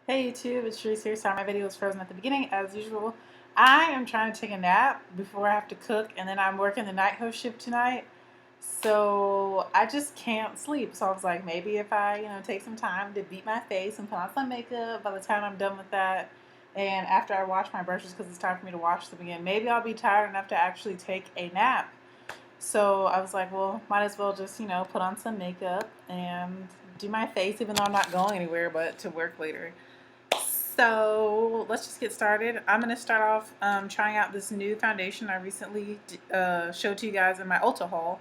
Hey YouTube, it's Cherise here. Sorry my video was frozen at the beginning as usual. I am trying to take a nap before I have to cook, and then I'm working the night host shift tonight. So I just can't sleep. So I was like, maybe if I, take some time to beat my face and put on some makeup by the time I'm done with that, and after I wash my brushes because it's time for me to wash them again, maybe I'll be tired enough to actually take a nap. So I was like, well, might as well just, put on some makeup and do my face, even though I'm not going anywhere but to work later. So let's just get started. I'm going to start off trying out this new foundation I recently showed to you guys in my Ulta haul.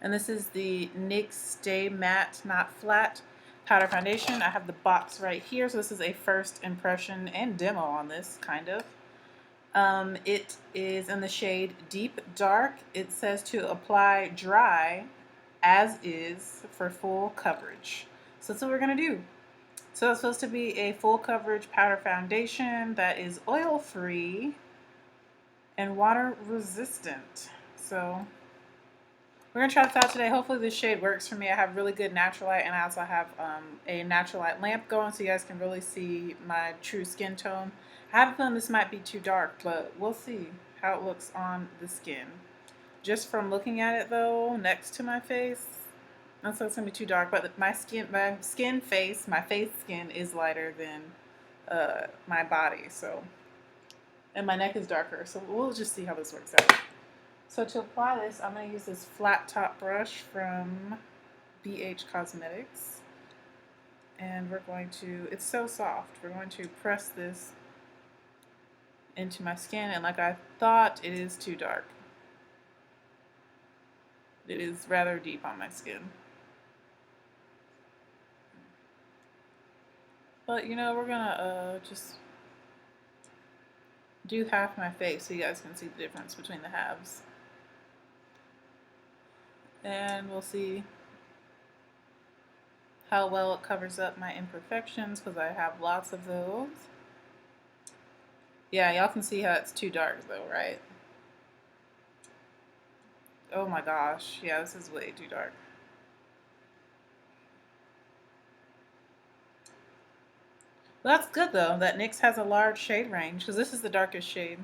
And this is the NYX Stay Matte Not Flat Powder Foundation. I have the box right here. So this is a first impression and demo on this, kind of. It is in the shade Deep Dark. It says to apply dry as is for full coverage. So that's what we're going to do. So it's supposed to be a full coverage powder foundation that is oil free and water resistant. So we're gonna try this out today. Hopefully this shade works for me. I have really good natural light, and I also have a natural light lamp going so you guys can really see my true skin tone. I have a feeling this might be too dark, but we'll see how it looks on the skin. Just from looking at it though, next to my face, so it's gonna be too dark, but my face skin is lighter than my body, so, and my neck is darker, so we'll just see how this works out. So to apply this, I'm gonna use this flat top brush from BH Cosmetics, and we're going to, it's so soft, we're going to press this into my skin, and like I thought, it is too dark. It is rather deep on my skin. But we're gonna just do half my face so you guys can see the difference between the halves. And we'll see how well it covers up my imperfections because I have lots of those. Yeah, y'all can see how it's too dark though, right? Oh my gosh, yeah, this is way too dark. Well, that's good though, that NYX has a large shade range because this is the darkest shade.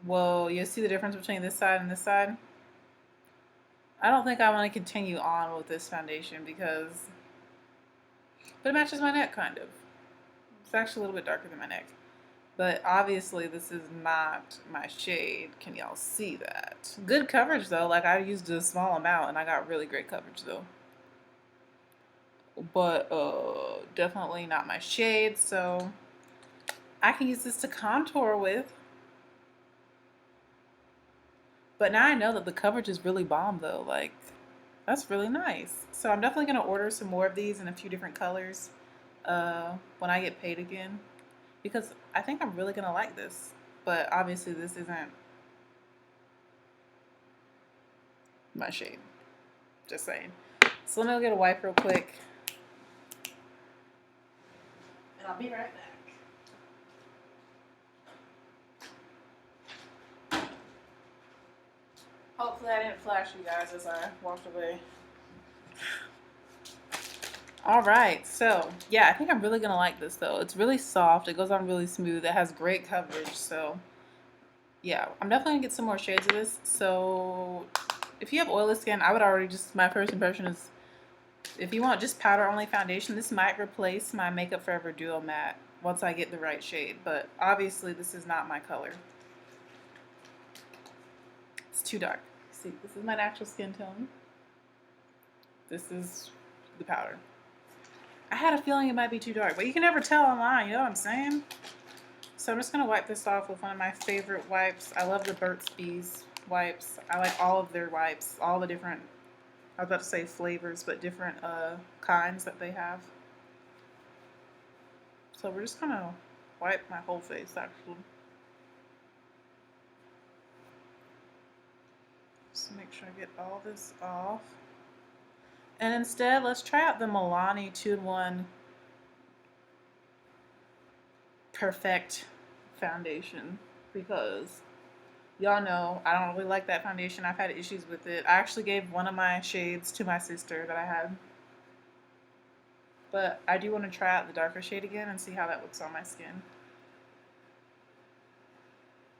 Whoa, you see the difference between this side and this side? I don't think I want to continue on with this foundation but it matches my neck kind of. It's actually a little bit darker than my neck. But obviously this is not my shade. Can y'all see that? Good coverage though, like I used a small amount and I got really great coverage though. But definitely not my shade, so I can use this to contour with. But now I know that the coverage is really bomb though, like that's really nice. So I'm definitely gonna order some more of these in a few different colors when I get paid again, because I think I'm really gonna like this. But obviously this isn't my shade. Just saying. So let me go get a wipe real quick. And I'll be right back. Hopefully I didn't flash you guys as I walked away. Alright, so yeah, I think I'm really gonna like this though. It's really soft, it goes on really smooth, it has great coverage, so yeah, I'm definitely gonna get some more shades of this. So if you have oily skin, I would already just, my first impression is, if you want just powder only foundation, this might replace my Makeup Forever Duo Matte once I get the right shade, but obviously this is not my color. It's too dark. See, this is my natural skin tone. This is the powder. I had a feeling it might be too dark, but you can never tell online, you know what I'm saying? So I'm just going to wipe this off with one of my favorite wipes. I love the Burt's Bees wipes. I like all of their wipes, all the different, I was about to say flavors, but different kinds that they have. So we're just going to wipe my whole face actually. Just make sure I get all this off. And instead, let's try out the Milani 2-in-1 Perfect foundation, because y'all know I don't really like that foundation. I've had issues with it. I actually gave one of my shades to my sister that I had. But I do want to try out the darker shade again and see how that looks on my skin.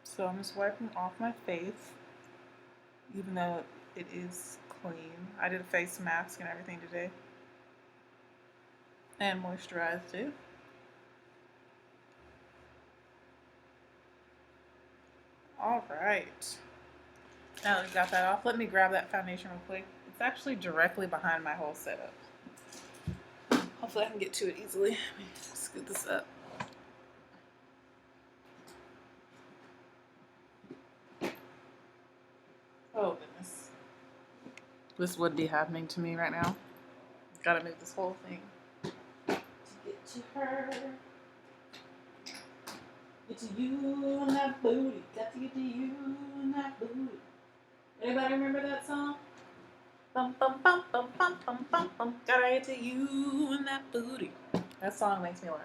So I'm just wiping off my face, even though it is clean. I did a face mask and everything today. And moisturized too. Alright. Now that we got that off, let me grab that foundation real quick. It's actually directly behind my whole setup. Hopefully I can get to it easily. Let me scoot this up. Oh goodness. This would be happening to me right now. Gotta move this whole thing to get to her. Get to you and that booty. Got to get to you and that booty. Anybody remember that song? Bum bum bum bum bum bum bum bum. Gotta get to you and that booty. That song makes me laugh.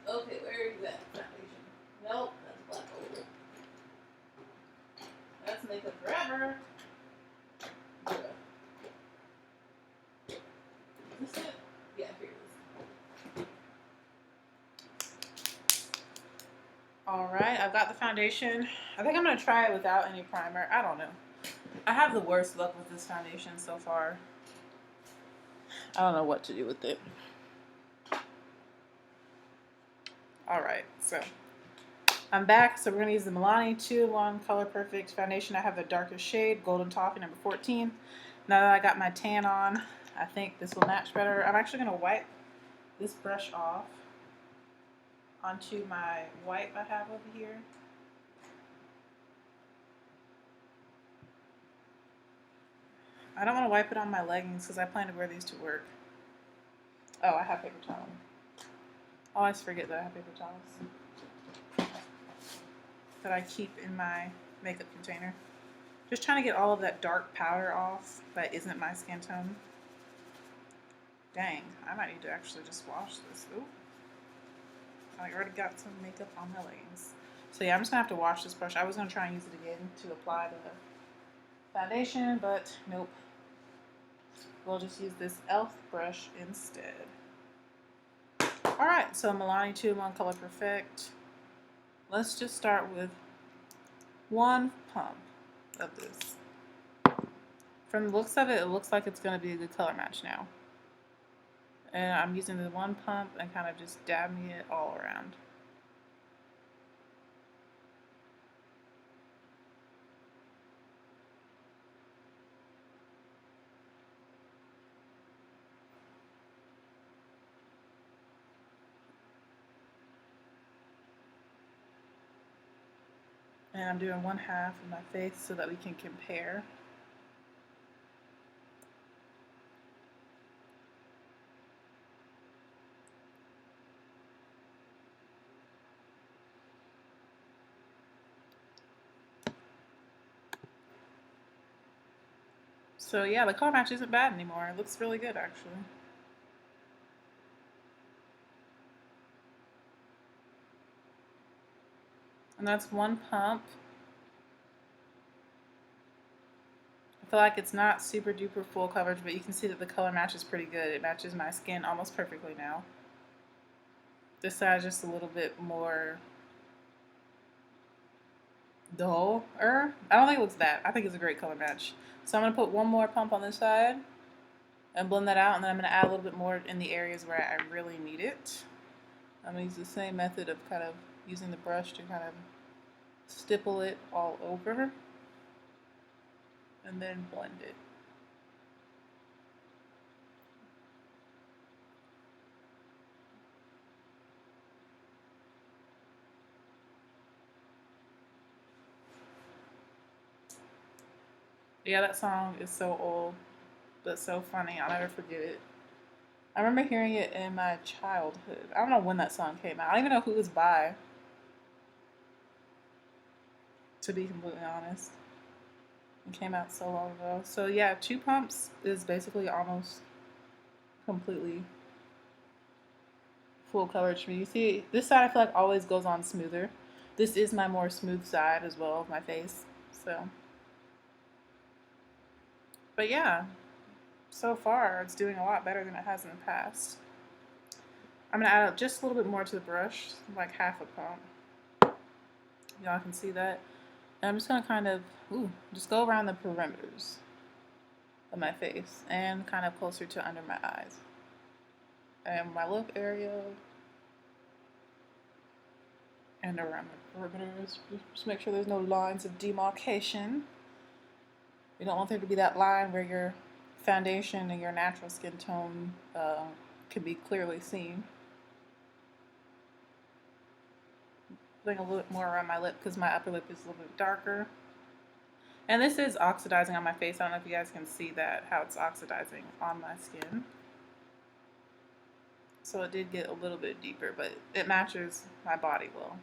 Okay, where is that foundation? Nope, that's black over. That's Makeup Forever. Is this it? Yeah, here it is. Alright, I've got the foundation. I think I'm going to try it without any primer. I don't know. I have the worst luck with this foundation so far. I don't know what to do with it. Alright, so I'm back. So we're going to use the Milani 2-in-1 Color Perfect foundation. I have the darkest shade, Golden Toffee number 14. Now that I got my tan on, I think this will match better. I'm actually going to wipe this brush off onto my wipe I have over here. I don't want to wipe it on my leggings because I plan to wear these to work. Oh, I have paper towels. I always forget that I have paper towels that I keep in my makeup container. Just trying to get all of that dark powder off that isn't my skin tone. Dang, I might need to actually just wash this. Ooh. I already got some makeup on my leggings. So yeah, I'm just going to have to wash this brush. I was going to try and use it again to apply the foundation, but nope. We'll just use this e.l.f. brush instead. Alright, so Milani 2-in-1 Color Perfect. Let's just start with one pump of this. From the looks of it, it looks like it's going to be a good color match now. And I'm using the one pump and kind of just dabbing it all around. And I'm doing one half of my face so that we can compare. So yeah, the color match isn't bad anymore. It looks really good actually. And that's one pump. I feel like it's not super duper full coverage, but you can see that the color match is pretty good. It matches my skin almost perfectly now. This side is just a little bit more duller. I don't think it looks bad. I think it's a great color match. So I'm going to put one more pump on this side and blend that out, and then I'm going to add a little bit more in the areas where I really need it. I'm going to use the same method of kind of using the brush to kind of stipple it all over and then blend it. Yeah, that song is so old, but so funny. I'll never forget it. I remember hearing it in my childhood. I don't know when that song came out. I don't even know who it was by, to be completely honest. It came out so long ago. So yeah, 2 pumps is basically almost completely full coverage for me. You see, this side I feel like always goes on smoother. This is my more smooth side as well of my face. So, but yeah, so far it's doing a lot better than it has in the past. I'm going to add just a little bit more to the brush, like half a pump. Y'all can see that. And I'm just going to kind of, just go around the perimeters of my face and kind of closer to under my eyes. And my lip area. And around the perimeters. Just make sure there's no lines of demarcation. You don't want there to be that line where your foundation and your natural skin tone can be clearly seen. Putting a little bit more around my lip because my upper lip is a little bit darker. And this is oxidizing on my face. I don't know if you guys can see that, how it's oxidizing on my skin. So it did get a little bit deeper, but it matches my body well.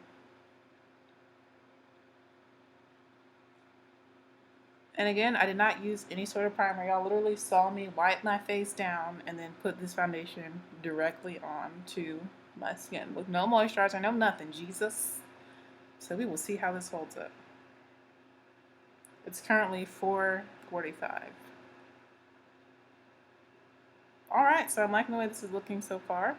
And again, I did not use any sort of primer. Y'all literally saw me wipe my face down and then put this foundation directly onto my skin with no moisturizer, no nothing, Jesus. So we will see how this holds up. It's currently 4:45. Alright, so I'm liking the way this is looking so far.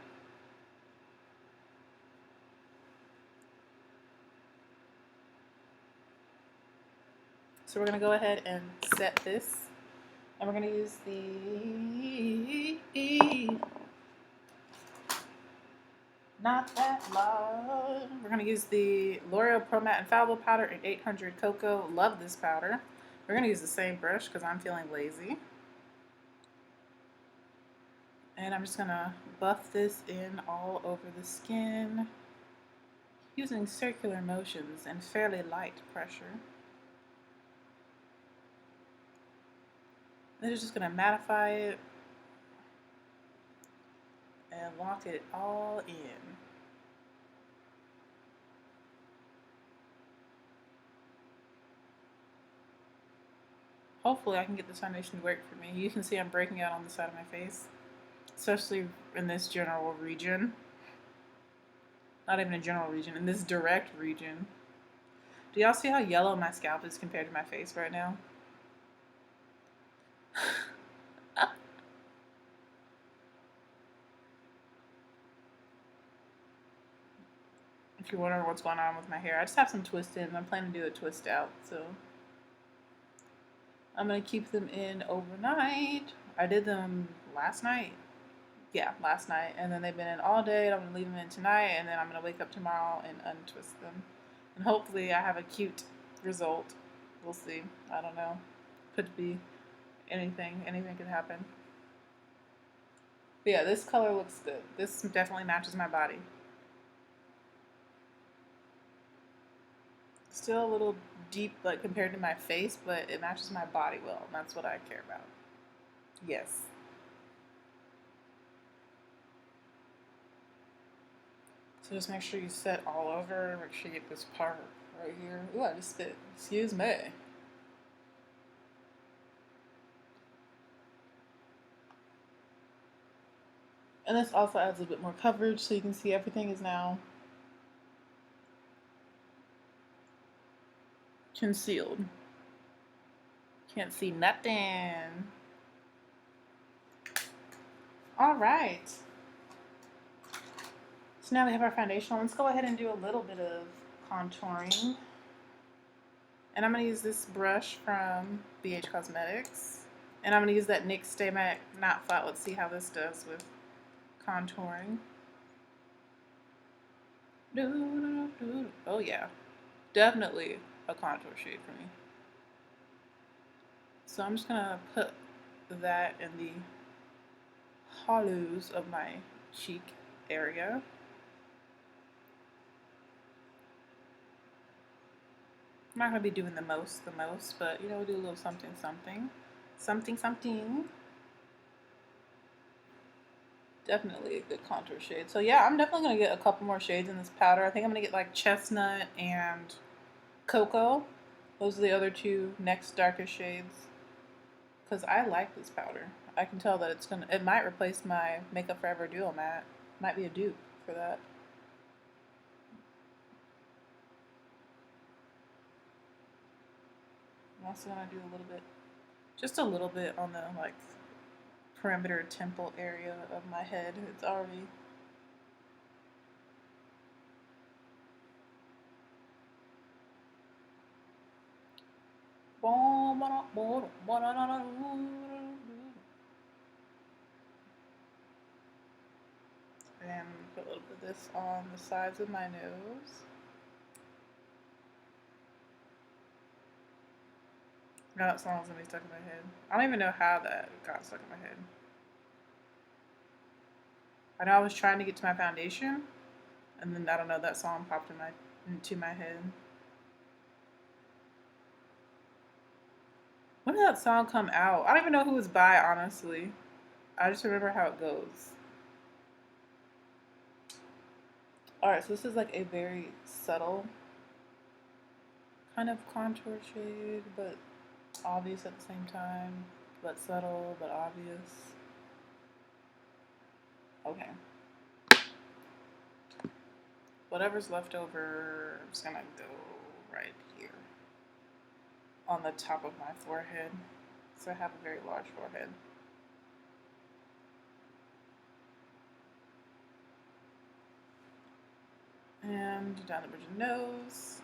So we're going to go ahead and set this. And we're going to use not that loud. We're going to use the L'Oreal Pro Matte Infallible Powder in 800 Cocoa. Love this powder. We're going to use the same brush because I'm feeling lazy. And I'm just going to buff this in all over the skin using circular motions and fairly light pressure. Then it's just going to mattify it and lock it all in. Hopefully I can get this foundation to work for me. You can see I'm breaking out on the side of my face, especially in this general region. Not even a general region, in this direct region. Do y'all see how yellow my scalp is compared to my face right now? If you're wondering what's going on with my hair, I just have some twist in. I'm planning to do a twist out, so I'm going to keep them in overnight. I did them last night. Yeah, last night. And then they've been in all day. I'm going to leave them in tonight, and then I'm going to wake up tomorrow and untwist them. And hopefully I have a cute result. We'll see. I don't know. Could be anything. Anything could happen. But yeah, this color looks good. This definitely matches my body. Still a little deep, like compared to my face, but it matches my body well, and that's what I care about. Yes. So just make sure you set all over. Make sure you get this part right here. Ooh, I just spit. Excuse me. And this also adds a bit more coverage, so you can see everything is now concealed. Can't see nothing. Alright. So now we have our foundation on. Let's go ahead and do a little bit of contouring. And I'm going to use this brush from BH Cosmetics. And I'm going to use that NYX Stay Matte Matte Flat. Let's see how this does with contouring. Oh yeah. Definitely a contour shade for me. So I'm just going to put that in the hollows of my cheek area. I'm not going to be doing the most, but you know, we'll do a little something. Definitely a good contour shade. So yeah, I'm definitely going to get a couple more shades in this powder. I think I'm going to get like Chestnut and Cocoa. Those are the other two next darkest shades. Because I like this powder. I can tell that it might replace my Makeup Forever Duo Matte. Might be a dupe for that. I'm also going to do just a little bit on the like perimeter temple area of my head. It's already and put a little bit of this on the sides of my nose. Now that song's gonna be stuck in my head. I don't even know how that got stuck in my head. I know I was trying to get to my foundation, and then I don't know, that song popped into my head. When did that song come out? I don't even know who it's by, honestly. I just remember how it goes. Alright, so this is like a very subtle kind of contour shade, but obvious at the same time. But subtle, but obvious. Okay. Whatever's left over, I'm just gonna go right here on the top of my forehead. So I have a very large forehead. And down the bridge of the nose.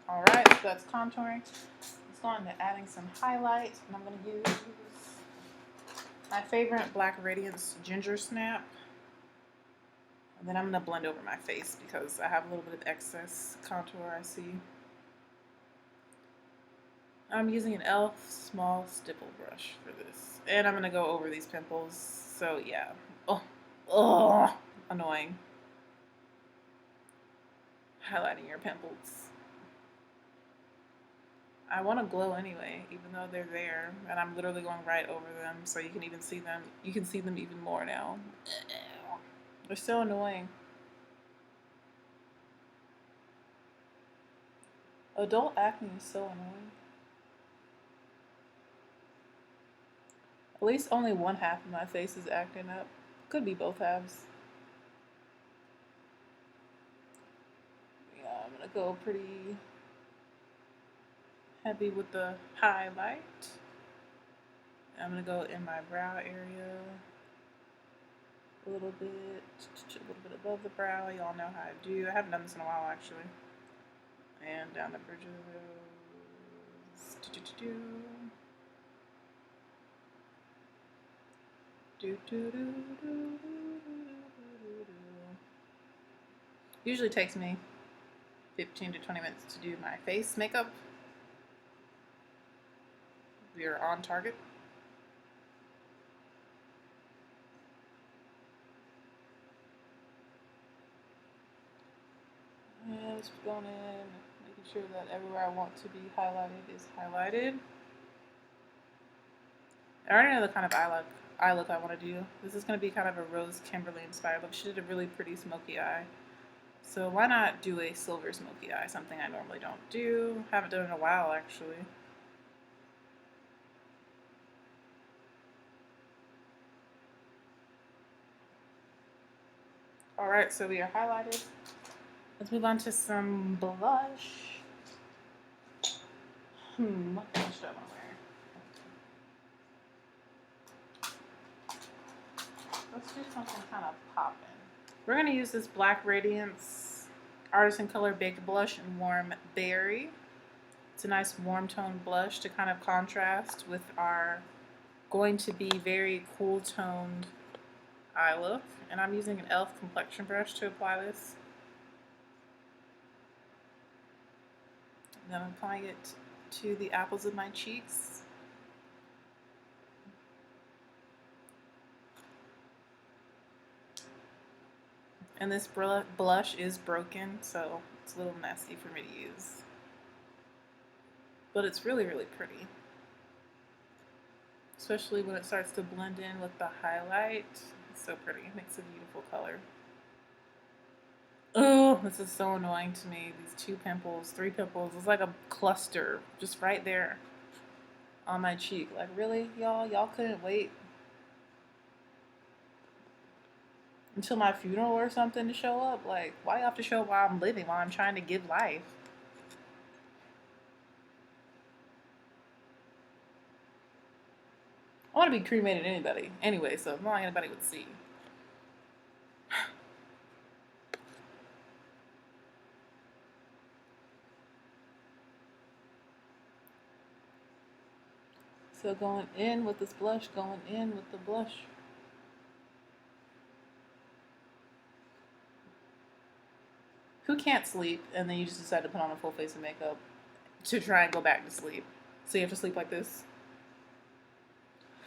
Alright, so that's contouring. Let's go on to adding some highlight. And I'm going to use my favorite Black Radiance Ginger Snap. And then I'm going to blend over my face because I have a little bit of excess contour, I see. I'm using an e.l.f. small stipple brush for this. And I'm going to go over these pimples. So yeah. Oh, annoying. Highlighting your pimples. I want to glow anyway, even though they're there, and I'm literally going right over them, so you can even see them. You can see them even more now. They're so annoying. Adult acne is so annoying. At least only one half of my face is acting up. Could be both halves. Yeah, I'm gonna go pretty heavy with the highlight. I'm gonna go in my brow area a little bit above the brow. Y'all know how I do. I haven't done this in a while actually. And down the bridge of the nose. Usually takes me 15 to 20 minutes to do my face makeup. We are on target. And just going in, making sure that everywhere I want to be highlighted is highlighted. I already know the kind of eye look I want to do. This is going to be kind of a Rose Kimberly inspired look. She did a really pretty smoky eye. So why not do a silver smoky eye, something I normally don't do. Haven't done it in a while actually. Alright, so we are highlighted. Let's move on to some blush. What blush do I want to wear? Let's do something kind of poppin'. We're going to use this Black Radiance Artisan Color Baked Blush in Warm Berry. It's a nice warm tone blush to kind of contrast with our going to be very cool toned eye look. And I'm using an e.l.f. complexion brush to apply this. And then I'm applying it to the apples of my cheeks. And this blush is broken, so it's a little messy for me to use. But it's really, really pretty. Especially when it starts to blend in with the highlight. It's so pretty. It makes a beautiful color. Oh, this is so annoying to me. These 2 pimples, 3 pimples. It's like a cluster just right there on my cheek. Like, really, y'all? Y'all couldn't wait until my funeral or something to show up? Like, why do you have to show up while I'm living, while I'm trying to give life? want to be cremated anyway, so not like anybody would see. So going in with this blush, going in with the blush. Who can't sleep and then you just decide to put on a full face of makeup to try and go back to sleep? So you have to sleep like this.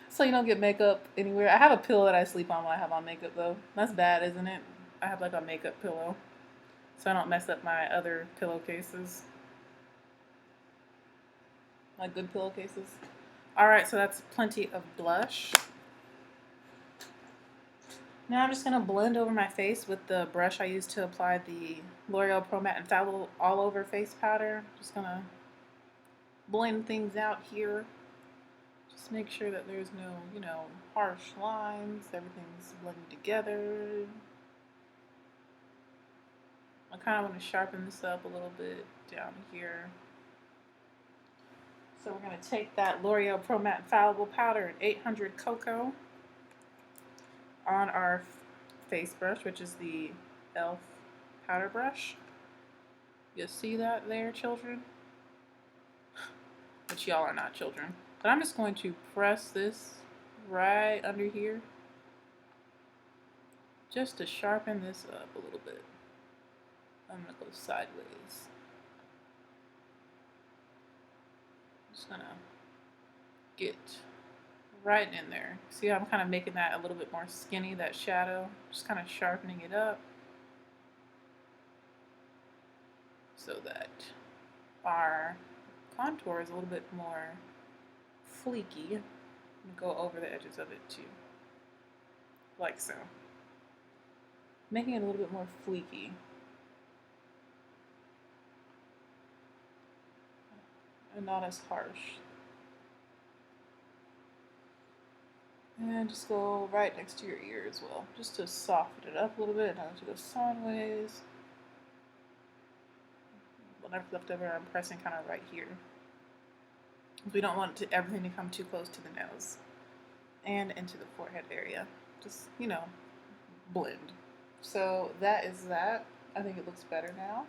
So you don't get makeup anywhere. I have a pillow that I sleep on when I have on makeup though. That's bad, isn't it? I have like a makeup pillow so I don't mess up my other pillowcases. My good pillowcases. Alright, so that's plenty of blush. Now I'm just going to blend over my face with the brush I used to apply the L'Oreal Pro Matte Infallible All Over Face Powder. Just going to blend things out here. Just make sure that there's no, harsh lines. Everything's blending together. I kind of want to sharpen this up a little bit down here. So we're going to take that L'Oreal Pro Matte Infallible Powder in 800 Cocoa on our face brush, which is the e.l.f. powder brush. You see that there, children? But y'all are not children. But I'm just going to press this right under here just to sharpen this up a little bit. I'm going to go sideways. Just going to get right in there. See how I'm kind of making that a little bit more skinny, that shadow? Just kind of sharpening it up so that our contour is a little bit more fleeky. And go over the edges of it too, like so. Making it a little bit more fleeky. And not as harsh. And just go right next to your ear as well, just to soften it up a little bit. Now to go sideways. Whatever's left over, I'm pressing kind of right here. We don't want everything to come too close to the nose and into the forehead area. Just, blend. So that is that. I think it looks better now.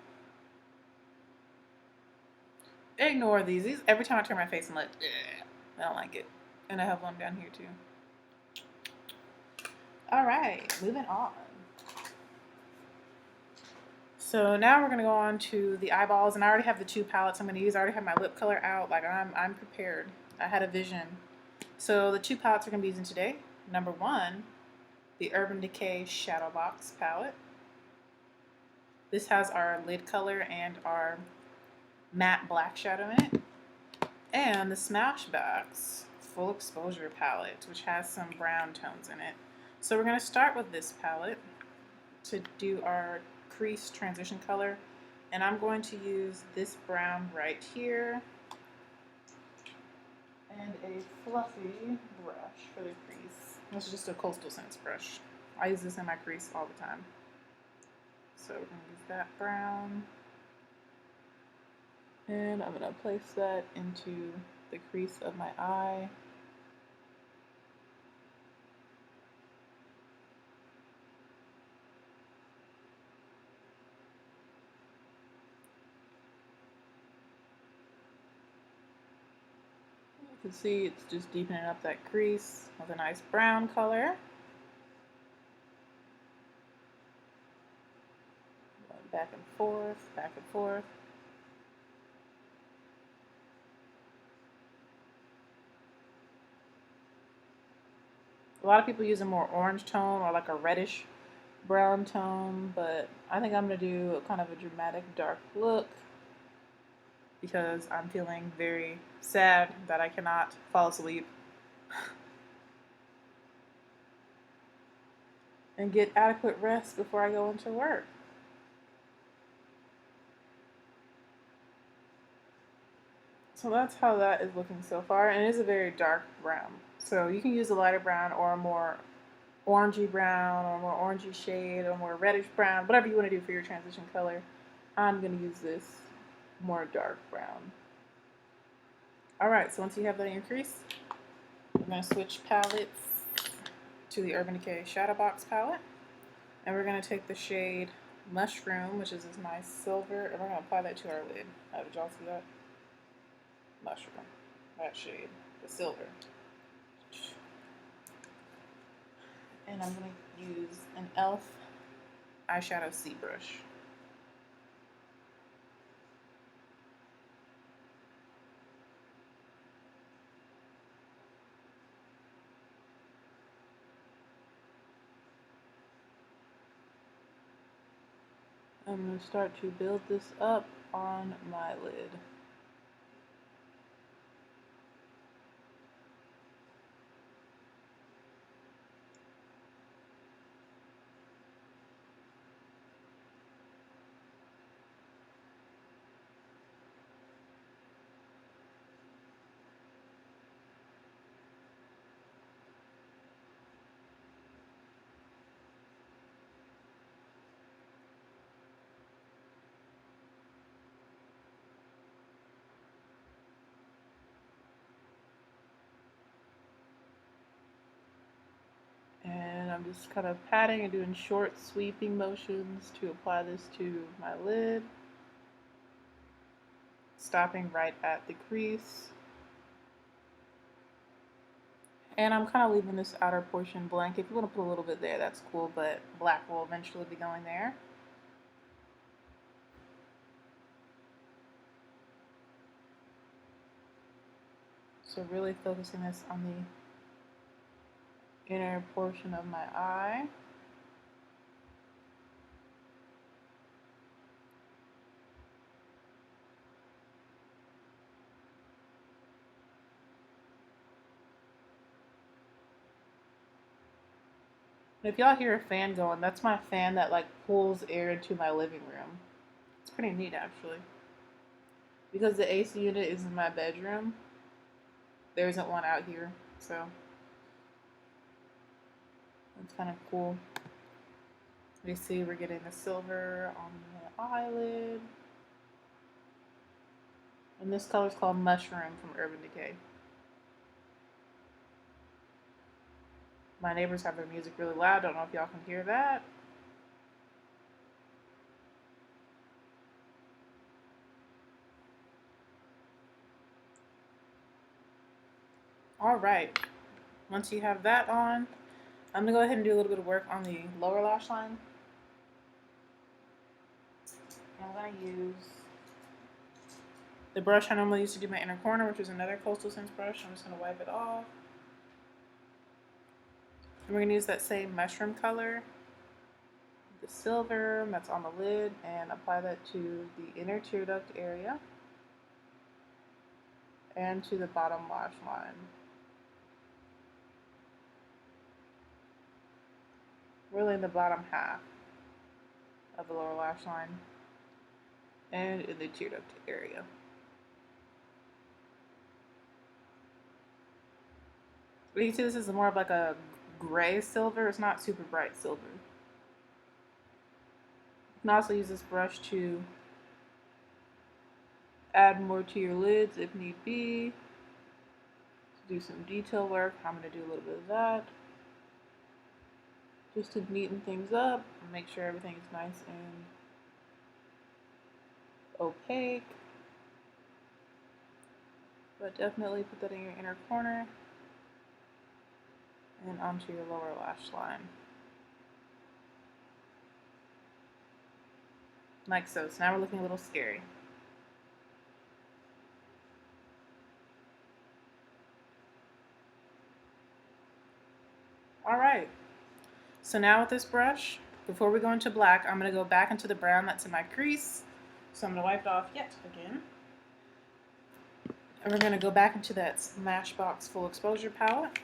Ignore these. Every time I turn my face, I'm like, ugh, I don't like it. And I have one down here too. Alright, moving on. So now we're going to go on to the eyeballs, and I already have the two palettes I'm going to use. I already have my lip color out. Like, I'm prepared. I had a vision. So the two palettes we're going to be using today. Number one, the Urban Decay Shadowbox palette. This has our lid color and our matte black shadow in it. And the Smashbox Full Exposure palette, which has some brown tones in it. So we're going to start with this palette to do our crease transition color, and I'm going to use this brown right here and a fluffy brush for the crease. This is just a Coastal Scents brush. I use this in my crease all the time. So we're going to use that brown, and I'm going to place that into the crease of my eye. You can see it's just deepening up that crease with a nice brown color. Going back and forth, back and forth. A lot of people use a more orange tone or like a reddish brown tone, but I think I'm going to do kind of a dramatic dark look, because I'm feeling very sad that I cannot fall asleep and get adequate rest before I go into work. So that's how that is looking so far, and it is a very dark brown. So you can use a lighter brown or a more orangey brown or more orangey shade or more reddish brown, whatever you want to do for your transition color. I'm going to use this more dark brown. Alright, so once you have that in your crease, We're going to switch palettes to the Urban Decay Shadowbox palette. And we're going to take the shade Mushroom, which is this nice silver, and we're going to apply that to our lid. Did y'all see that? Mushroom. That shade. The silver. And I'm going to use an e.l.f. eyeshadow C brush. I'm going to start to build this up on my lid. And I'm just kind of patting and doing short sweeping motions to apply this to my lid. Stopping right at the crease. And I'm kind of leaving this outer portion blank. If you want to put a little bit there, that's cool, but black will eventually be going there. So really focusing this on the inner portion of my eye. And if y'all hear a fan going, that's my fan that like pulls air into my living room. It's pretty neat actually. Because the AC unit is in my bedroom, there isn't one out here, so it's kind of cool. You see we're getting the silver on the eyelid. And this color is called Mushroom from Urban Decay. My neighbors have their music really loud. Don't know if y'all can hear that. All right. Once you have that on, I'm going to go ahead and do a little bit of work on the lower lash line. I'm going to use the brush I normally use to do my inner corner, which is another Coastal Scents brush. I'm just going to wipe it off. And we're going to use that same mushroom color, the silver that's on the lid, and apply that to the inner tear duct area and to the bottom lash line. Really in the bottom half of the lower lash line and in the tear duct area. But you can see this is more of like a gray silver. It's not super bright silver. You can also use this brush to add more to your lids if need be. To do some detail work, I'm going to do a little bit of that. Just to neaten things up and make sure everything is nice and opaque. But definitely put that in your inner corner and onto your lower lash line. Like so. So now we're looking a little scary. Alright. So now with this brush, before we go into black, I'm going to go back into the brown that's in my crease. So I'm going to wipe it off yet again. And we're going to go back into that Smashbox Full Exposure palette.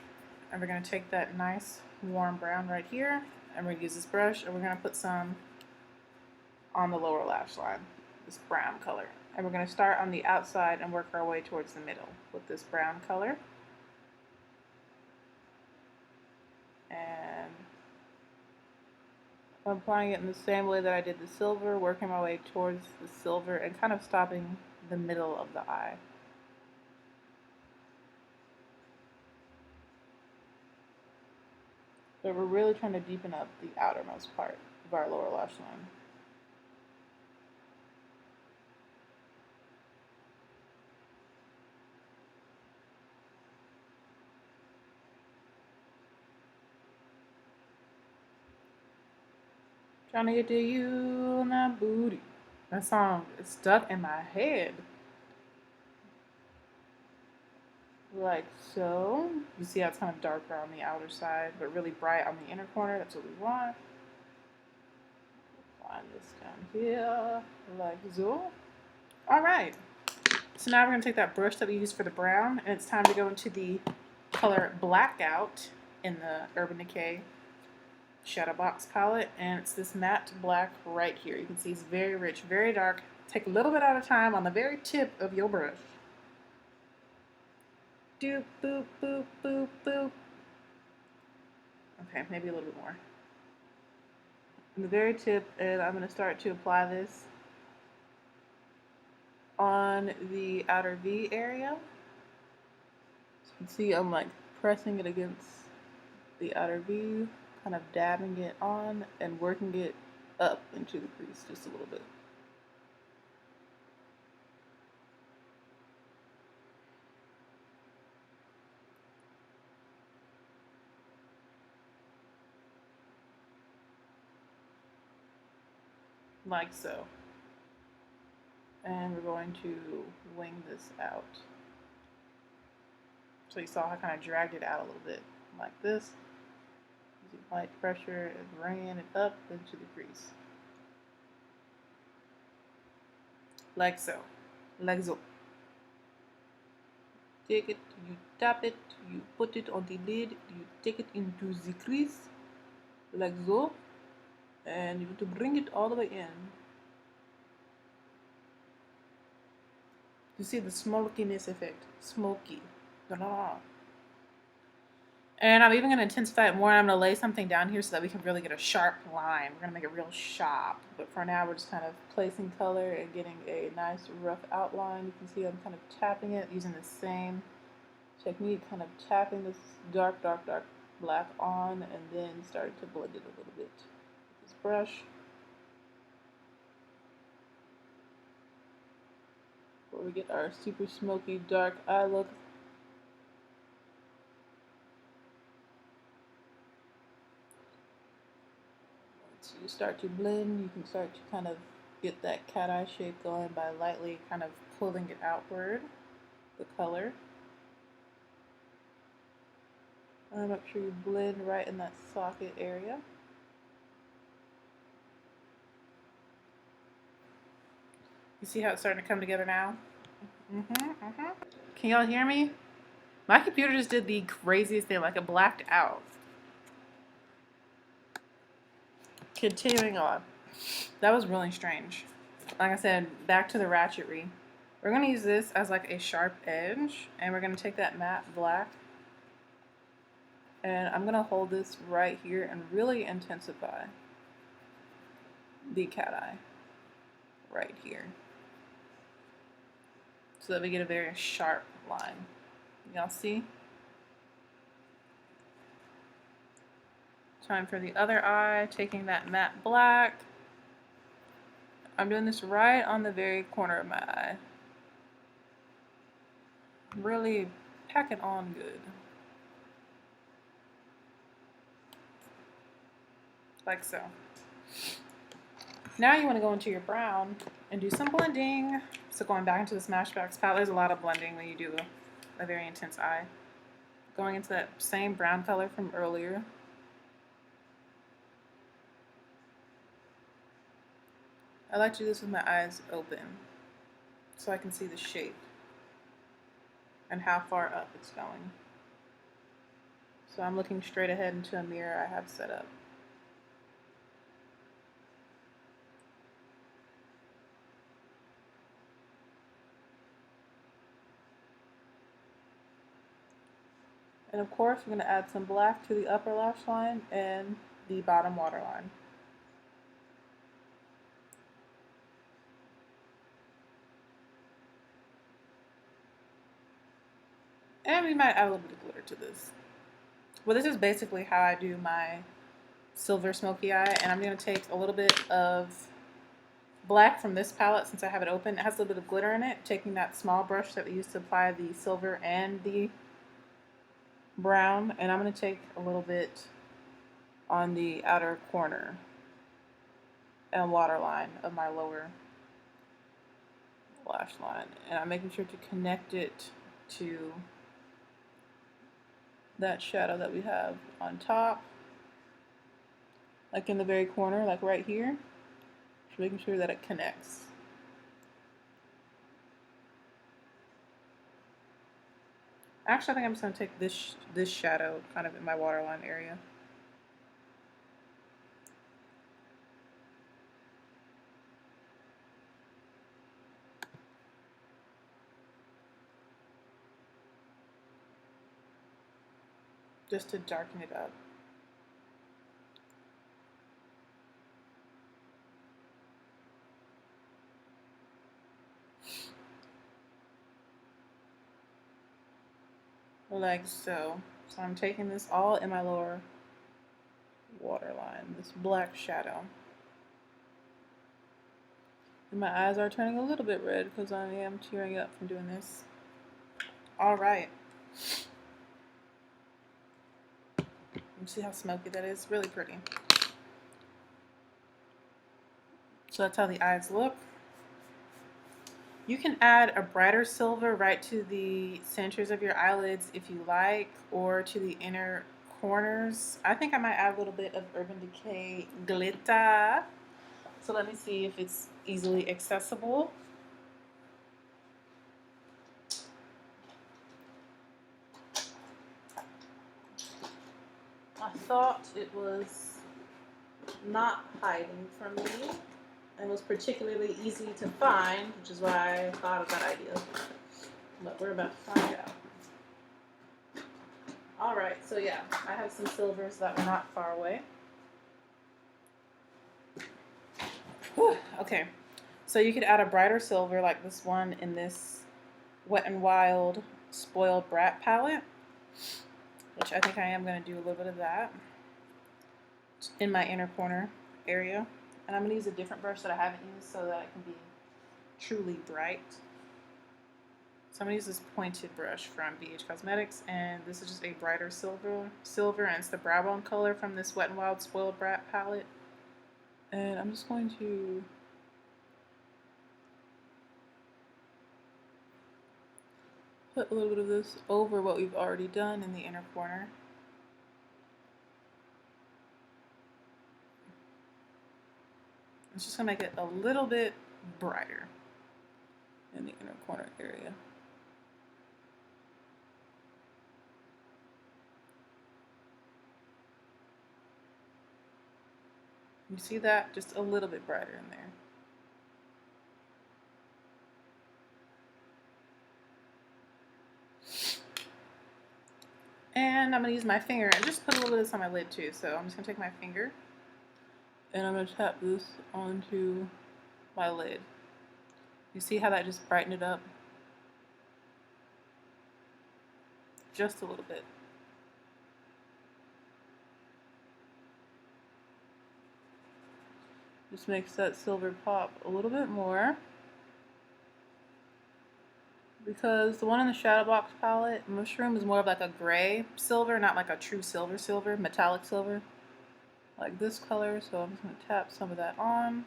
And we're going to take that nice warm brown right here. And we're going to use this brush and we're going to put some on the lower lash line, this brown color. And we're going to start on the outside and work our way towards the middle with this brown color. And I'm applying it in the same way that I did the silver, working my way towards the silver and kind of stopping the middle of the eye. But we're really trying to deepen up the outermost part of our lower lash line. Trying to get to you on that booty. That song is stuck in my head. Like so. You see how it's kind of darker on the outer side, but really bright on the inner corner. That's what we want. Line this down here, like so. Alright. So now we're going to take that brush that we used for the brown, and it's time to go into the color Blackout in the Urban Decay Shadowbox palette, and it's this matte black right here. You can see it's very rich, very dark. Take a little bit at a time on the very tip of your brush. Doop, boop, boop, boop, boop. Okay, maybe a little bit more. On the very tip, and I'm going to start to apply this on the outer V area. So you can see I'm like pressing it against the outer V, kind of dabbing it on and working it up into the crease just a little bit. Like so. And we're going to wing this out. So you saw how I kind of dragged it out a little bit like this. Using light pressure and ran it up into the crease. Like so. Like so. Take it, you tap it, you put it on the lid, you take it into the crease. Like so. And you want to bring it all the way in. You see the smokiness effect. Smoky. And I'm even going to intensify it more. I'm going to lay something down here so that we can really get a sharp line. We're going to make it real sharp. But for now, we're just kind of placing color and getting a nice rough outline. You can see I'm kind of tapping it using the same technique, kind of tapping this dark, dark, dark black on and then starting to blend it a little bit with this brush. Where we get our super smoky dark eye look. Once you start to blend, you can start to kind of get that cat eye shape going by lightly kind of pulling it outward, the color. And make sure you blend right in that socket area. You see how it's starting to come together now? Can y'all hear me? My computer just did the craziest thing, like it blacked out. Continuing on. That was really strange. Like I said, back to the ratchetry. We're going to use this as like a sharp edge, and we're going to take that matte black, and I'm going to hold this right here and really intensify the cat eye right here, so that we get a very sharp line. Y'all see? Time for the other eye, taking that matte black. I'm doing this right on the very corner of my eye. Really pack it on good. Like so. Now you want to go into your brown and do some blending. So going back into the Smashbox palette, there's a lot of blending when you do a very intense eye. Going into that same brown color from earlier. I like to do this with my eyes open so I can see the shape and how far up it's going. So I'm looking straight ahead into a mirror I have set up. And of course, we're going to add some black to the upper lash line and the bottom waterline. And we might add a little bit of glitter to this. Well, this is basically how I do my silver smoky eye, and I'm going to take a little bit of black from this palette since I have it open. It has a little bit of glitter in it, taking that small brush that we used to apply the silver and the brown, and I'm going to take a little bit on the outer corner and waterline of my lower lash line, and I'm making sure to connect it to that shadow that we have on top, like in the very corner, like right here. Just making sure that it connects. Actually, I think I'm just going to take this shadow kind of in my waterline area. Just to darken it up. Like so. So I'm taking this all in my lower waterline, this black shadow. And my eyes are turning a little bit red because I am tearing up from doing this. Alright. You see how smoky that is? Really pretty. So that's how the eyes look. You can add a brighter silver right to the centers of your eyelids if you like, or to the inner corners. I think I might add a little bit of Urban Decay glitter. So let me see if it's easily accessible. I thought it was not hiding from me and was particularly easy to find, which is why I thought of that idea. But we're about to find out. Alright, so yeah, I have some silvers that were not far away. Whew, okay, so you could add a brighter silver like this one in this Wet n Wild Spoiled Brat palette, which I think I am going to do a little bit of that in my inner corner area. And I'm going to use a different brush that I haven't used so that it can be truly bright. So I'm going to use this pointed brush from BH Cosmetics, and this is just a brighter silver, and it's the Brow Bone color from this Wet n Wild Spoiled Brat palette. And I'm just going to put a little bit of this over what we've already done in the inner corner. It's just going to make it a little bit brighter in the inner corner area. You see that? Just a little bit brighter in there. And I'm going to use my finger and just put a little bit of this on my lid too. So I'm just going to take my finger and I'm going to tap this onto my lid. You see how that just brightened it up? Just a little bit. Just makes that silver pop a little bit more. Because the one in the Shadowbox palette, Mushroom, is more of like a gray silver, not like a true silver, metallic silver. Like this color, so I'm just going to tap some of that on.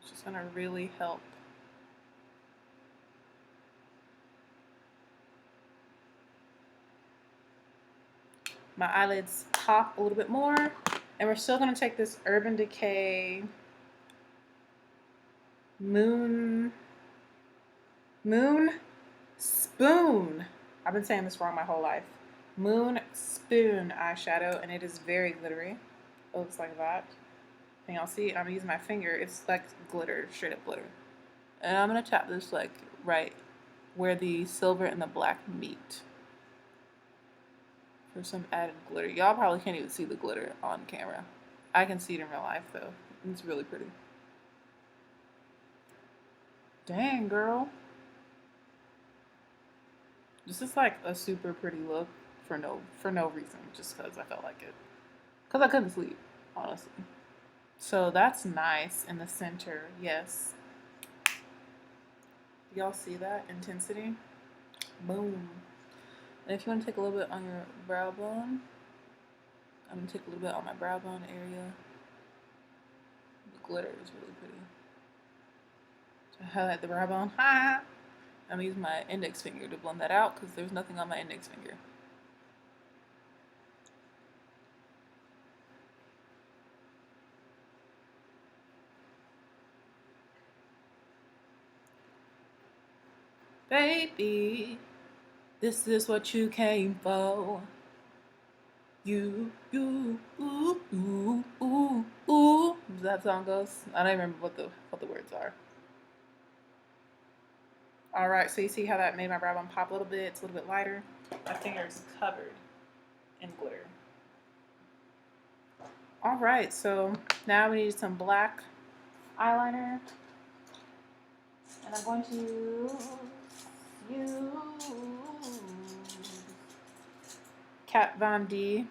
It's just going to really help. My eyelids pop a little bit more, and we're still going to take this Urban Decay Moon Spoon. I've been saying this wrong my whole life. Moon Spoon eyeshadow, and it is very glittery. It looks like that. And y'all see, I'm using my finger. It's like glitter, straight up glitter. And I'm going to tap this like right where the silver and the black meet. For some added glitter. Y'all probably can't even see the glitter on camera. I can see it in real life though. It's really pretty. Dang, girl. This is like a super pretty look for no reason, just because I felt like it. Because I couldn't sleep, honestly. So that's nice in the center, yes. Y'all see that intensity? Boom. And if you want to take a little bit on your brow bone, I'm going to take a little bit on my brow bone area. The glitter is really pretty. To highlight the brow bone, I'm going to use my index finger to blend that out because there's nothing on my index finger. Baby, this is what you came for. Ooh, ooh, ooh, ooh, ooh. That song goes. I don't even remember what the words are. All right, so you see how that made my brow bone pop a little bit? It's a little bit lighter. My finger is covered in glitter. All right, so now we need some black eyeliner, and I'm going to use Kat Von D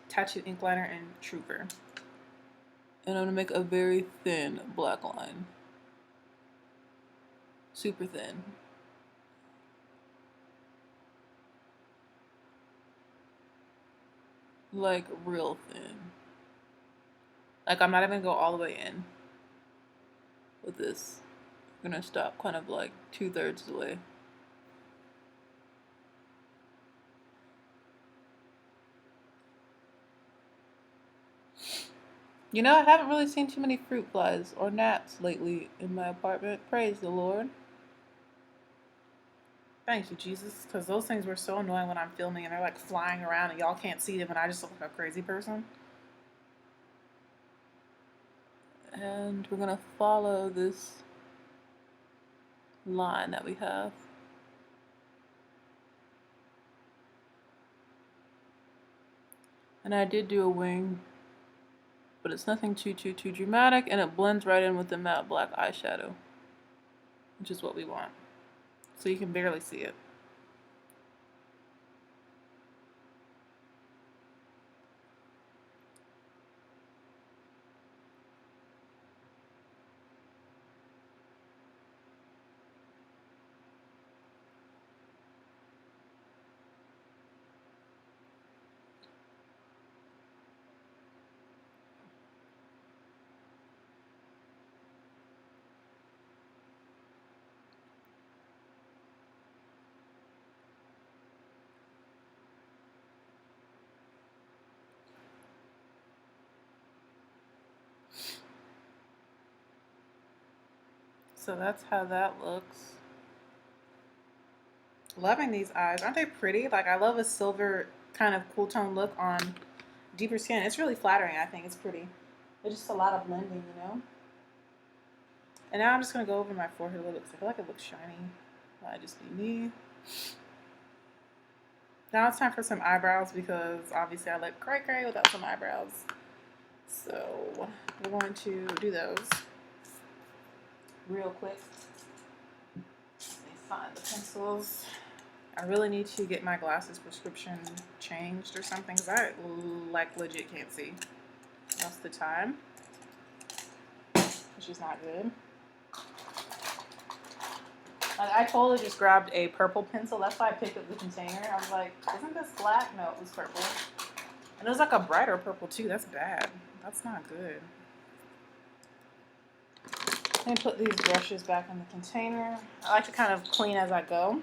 Tattoo Ink Liner and Trooper. And I'm going to make a very thin black line. Super thin. Like real thin. Like I'm not even going to go all the way in with this. I'm going to stop kind of like 2/3 of the way. You know, I haven't really seen too many fruit flies or gnats lately in my apartment. Praise the Lord. Thank you, Jesus, because those things were so annoying when I'm filming and they're like flying around and y'all can't see them and I just look like a crazy person. And we're going to follow this line that we have. And I did do a wing, but it's nothing too dramatic, and it blends right in with the matte black eyeshadow, which is what we want. So you can barely see it. So that's how that looks. Loving these eyes. Aren't they pretty? Like, I love a silver kind of cool tone look on deeper skin. It's really flattering, I think. It's pretty. It's just a lot of blending, you know? And now I'm just going to go over my forehead a little bit because I feel like it looks shiny. Might just be me. Now it's time for some eyebrows because obviously I look cray-cray without some eyebrows. So we're going to do those real quick. Let me find the pencils. I really need to get my glasses prescription changed or something because I like legit can't see most of the time, which is not good. I totally just grabbed a purple pencil. That's why I picked up the container. I was like, isn't this black? No, it was purple. And it was like a brighter purple too. That's bad. That's not good. Let me put these brushes back in the container. I like to kind of clean as I go.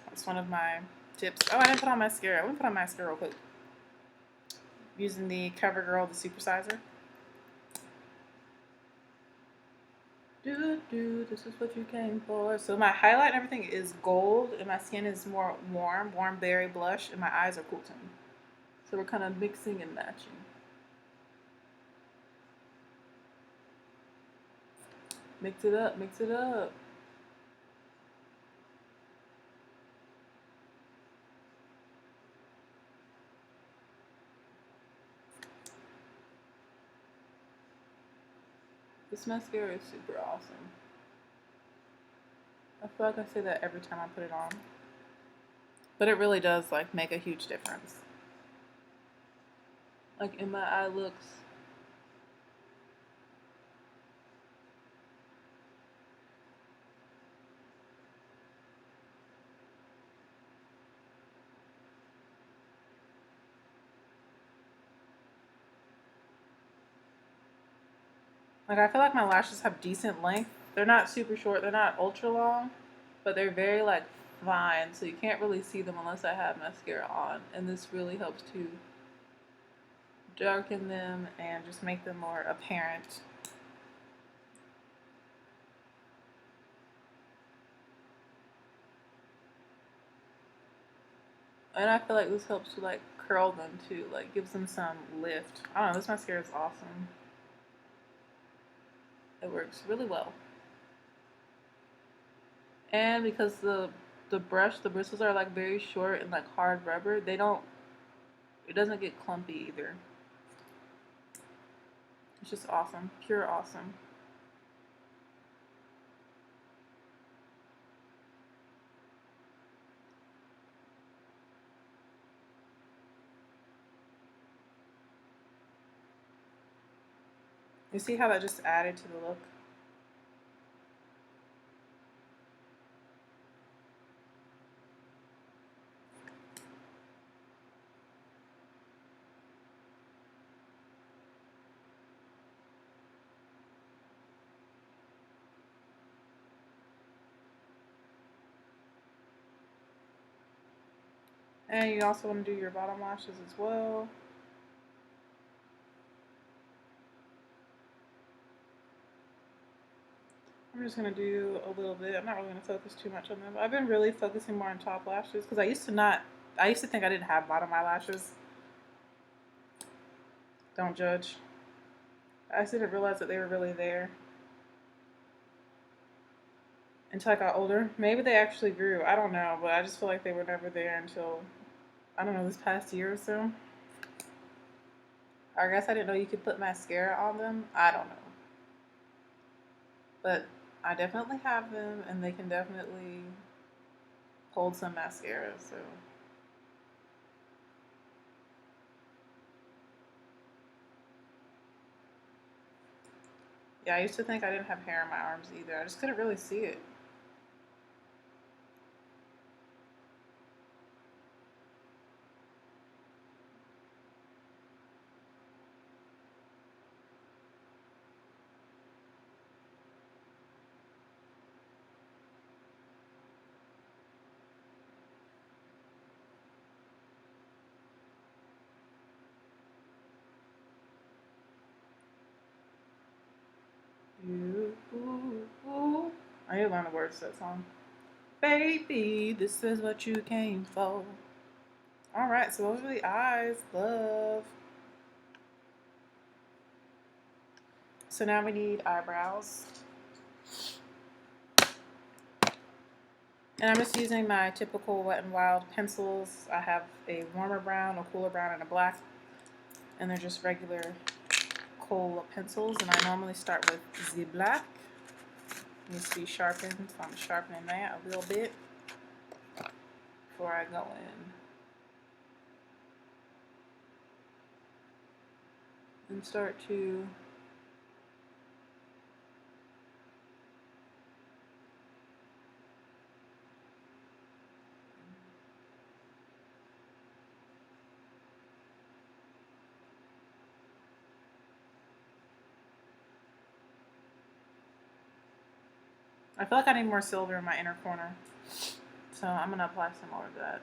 That's one of my tips. Oh, I didn't put on mascara. Let me put on mascara real quick. Using the CoverGirl, the supersizer. This is what you came for. So my highlight and everything is gold, and my skin is more warm berry blush, and my eyes are cool tone. So we're kind of mixing and matching. Mix it up, mix it up. This mascara is super awesome. I feel like I say that every time I put it on. But it really does like make a huge difference. Like in my eye looks. Like I feel like my lashes have decent length. They're not super short, they're not ultra long, but they're very like fine, so you can't really see them unless I have mascara on. And this really helps to darken them and just make them more apparent. And I feel like this helps to like curl them too, like gives them some lift. I don't know, this mascara is awesome. It works really well. And because the bristles are like very short and like hard rubber, it doesn't get clumpy either. It's just awesome, pure awesome. You see how that just added to the look? And you also want to do your bottom lashes as well. I'm just going to do a little bit. I'm not really going to focus too much on them. I've been really focusing more on top lashes because I used to think I didn't have bottom eyelashes. Don't judge. I just didn't realize that they were really there until I got older. Maybe they actually grew. I don't know, but I just feel like they were never there until, I don't know, this past year or so. I guess I didn't know you could put mascara on them. I don't know. But I definitely have them, and they can definitely hold some mascara, so. Yeah, I used to think I didn't have hair in my arms either. I just couldn't really see it. I need to learn the words to that song. Baby, this is what you came for. Alright, so those are the eyes. Love. So now we need eyebrows. And I'm just using my typical Wet n Wild pencils. I have a warmer brown, a cooler brown, and a black. And they're just regular kohl pencils. And I normally start with the black. It needs to be sharpened, so I'm sharpening that a little bit before I go in. And start to I feel like I need more silver in my inner corner, so I'm going to apply some more of that.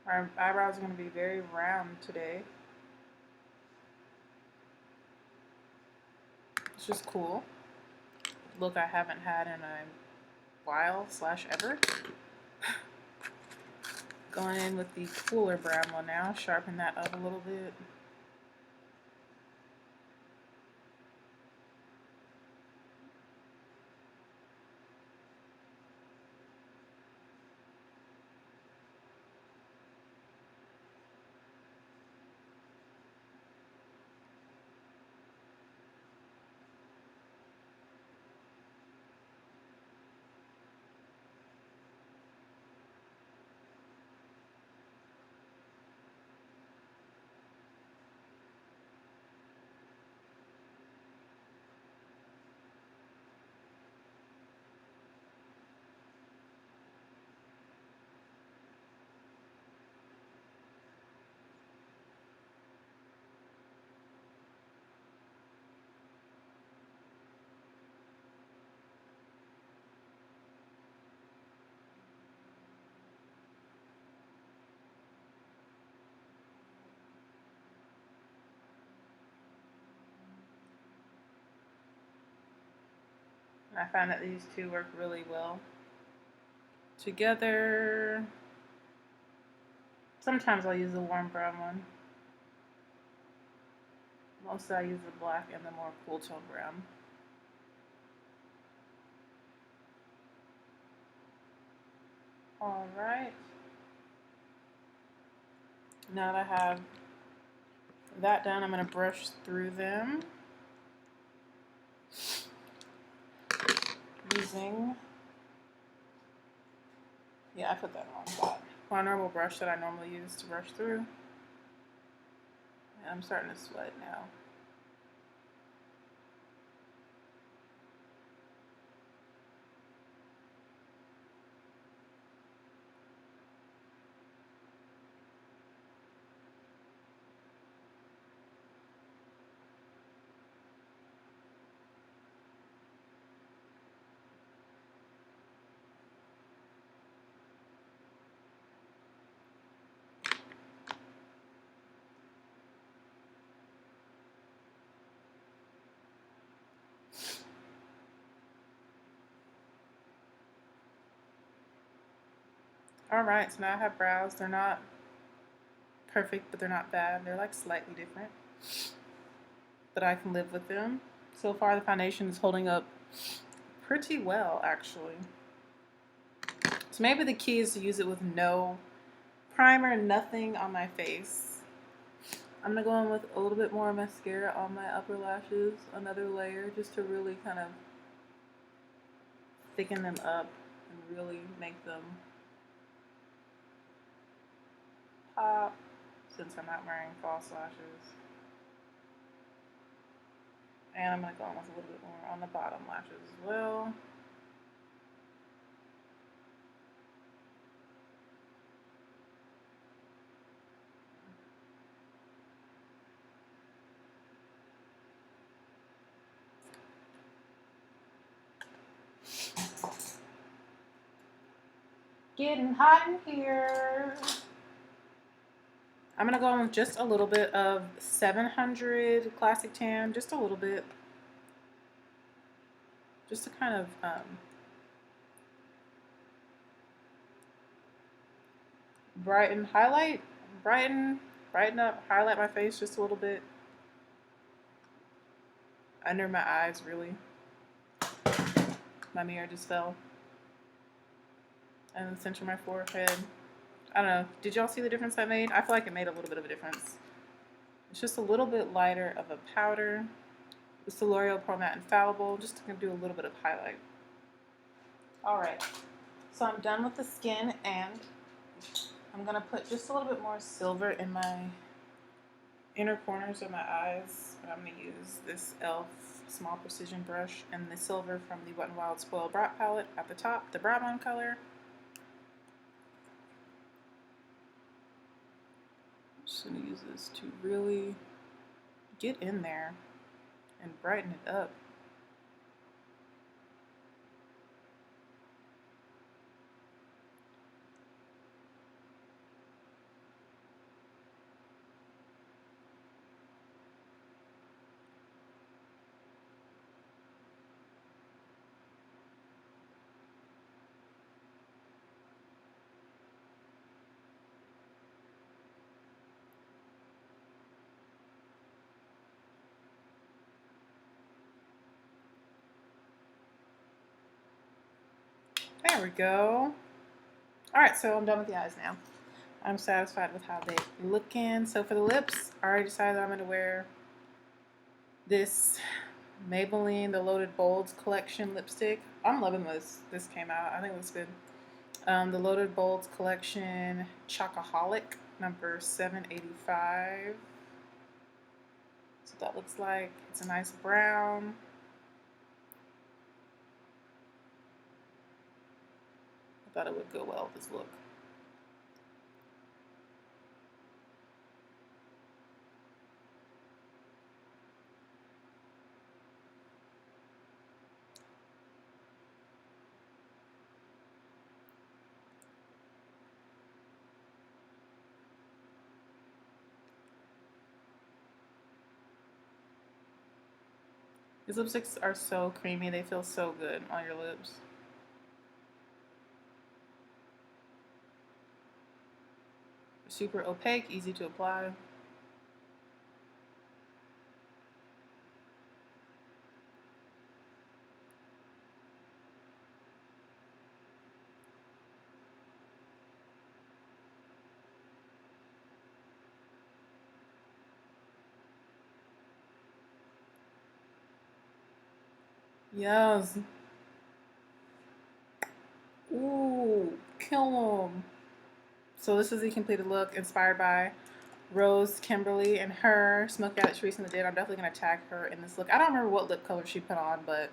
Our eyebrows are going to be very round today. It's just cool. Look I haven't had in a while / ever. Going in with the cooler brown one now. Sharpen that up a little bit. I find that these two work really well together. Sometimes I'll use the warm brown one. Mostly I use the black and the more cool tone brown. Alright. Now that I have that done, I'm going to brush through them using, I put that on my normal brush that I normally use to brush through. And I'm starting to sweat now. Alright, so now I have brows. They're not perfect, but they're not bad. They're like slightly different, but I can live with them. So far the foundation is holding up pretty well, actually. So maybe the key is to use it with no primer, nothing on my face. I'm going to go in with a little bit more mascara on my upper lashes, another layer, just to really kind of thicken them up and really make them pop, since I'm not wearing false lashes. And I'm going to go in with a little bit more on the bottom lashes as well. Getting hot in here. I'm going to go in with just a little bit of 700 Classic Tan, just a little bit. Just to kind of brighten up, highlight my face just a little bit. Under my eyes, really. My mirror just fell. And the center of my forehead. I don't know. Did y'all see the difference I made? I feel like it made a little bit of a difference. It's just a little bit lighter of a powder. It's the L'Oreal Pro Matte Infallible. Just to do a little bit of highlight. Alright. So I'm done with the skin, and I'm going to put just a little bit more silver in my inner corners of my eyes. And I'm going to use this e.l.f. Small Precision brush and the silver from the Wet n Wild Spoiled Brat palette at the top, the brown color. I'm just going to use this to really get in there and brighten it up. There we go. Alright, so I'm done with the eyes now. I'm satisfied with how they looking. So for the lips, I already decided I'm going to wear this Maybelline The Loaded Bolds Collection lipstick. I'm loving this. This came out. I think it looks good. The Loaded Bolds Collection Chocoholic number 785. That's what that looks like. It's a nice brown. I thought it would go well with this look. These lipsticks are so creamy. They feel so good on your lips. Super opaque, easy to apply. Yes. Ooh, kill 'em. So this is the completed look inspired by Rose, Kimberly, and her. Smoky Eye that she recently did. I'm definitely going to tag her in this look. I don't remember what lip color she put on, but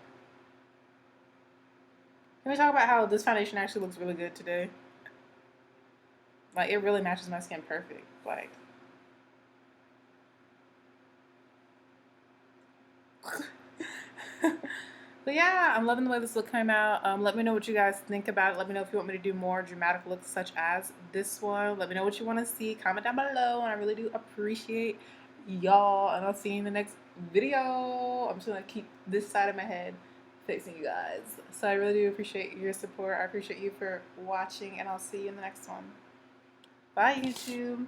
can we talk about how this foundation actually looks really good today? Like, it really matches my skin perfect. Like, but yeah, I'm loving the way this look came out. Let me know what you guys think about it. Let me know if you want me to do more dramatic looks such as this one. Let me know what you want to see. Comment down below, and I really do appreciate y'all. And I'll see you in the next video. I'm just gonna keep this side of my head facing you guys. So I really do appreciate your support. I appreciate you for watching, and I'll see you in the next one. Bye, YouTube.